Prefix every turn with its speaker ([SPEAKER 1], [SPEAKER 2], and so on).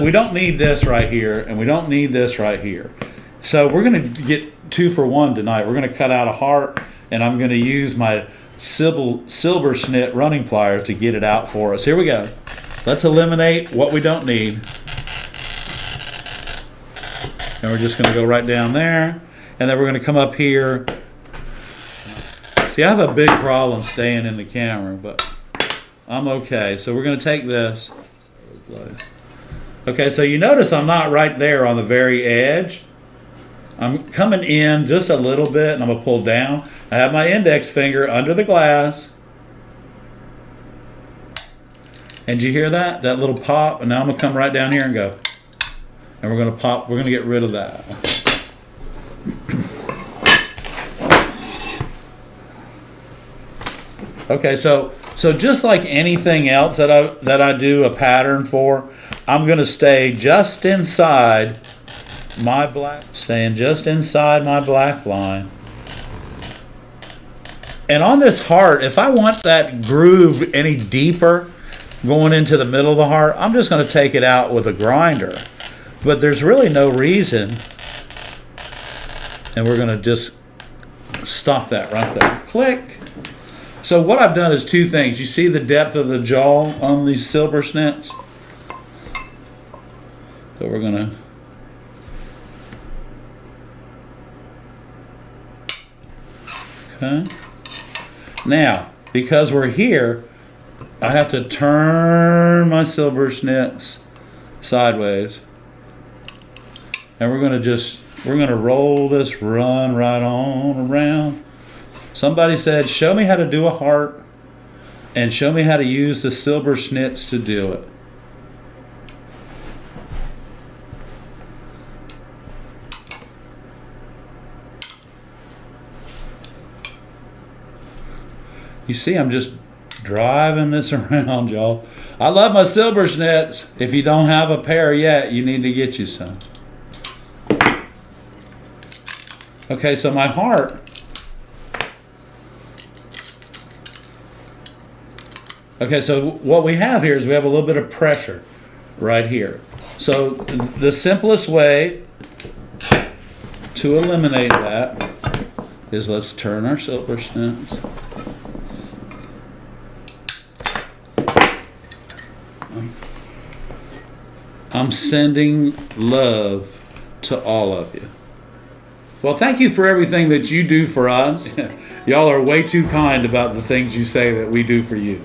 [SPEAKER 1] We don't need this right here, and we don't need this right here. So we're going to get 2 for 1 tonight. We're going to cut out a heart, and I'm going to use my silver snit running pliers to get it out for us. Here we go. Let's eliminate what we don't need. And we're just going to go right down there, and then we're going to come up here. See, I have a big problem staying in the camera, but I'm okay. So we're going to take this. Okay, so you notice I'm not right there on the very edge. I'm coming in just a little bit, and I'm going to pull down. I have my index finger under the glass. And you hear that? That little pop? And now I'm going to come right down here and go. And we're going to pop. We're going to get rid of that. Okay, so just like anything else that I do a pattern for, I'm going to stay just inside my black, staying just inside my black line. And on this heart, if I want that groove any deeper going into the middle of the heart, I'm just going to take it out with a grinder. But there's really no reason. And we're going to just stop that right there. Click. So what I've done is 2 things. You see the depth of the jaw on these silver snits? So we're going to... Okay. Now, because we're here, I have to turn my silver snits sideways. And we're going to roll this run right on around. Somebody said, show me how to do a heart and show me how to use the silver snits to do it. You see, I'm just driving this around, y'all. I love my silver snits. If you don't have a pair yet, you need to get you some. Okay, so my heart. Okay, so what we have here is we have a little bit of pressure right here. So the simplest way to eliminate that is let's turn our silver snits. I'm sending love to all of you. Well, thank you for everything that you do for us. Y'all are way too kind about the things you say that we do for you.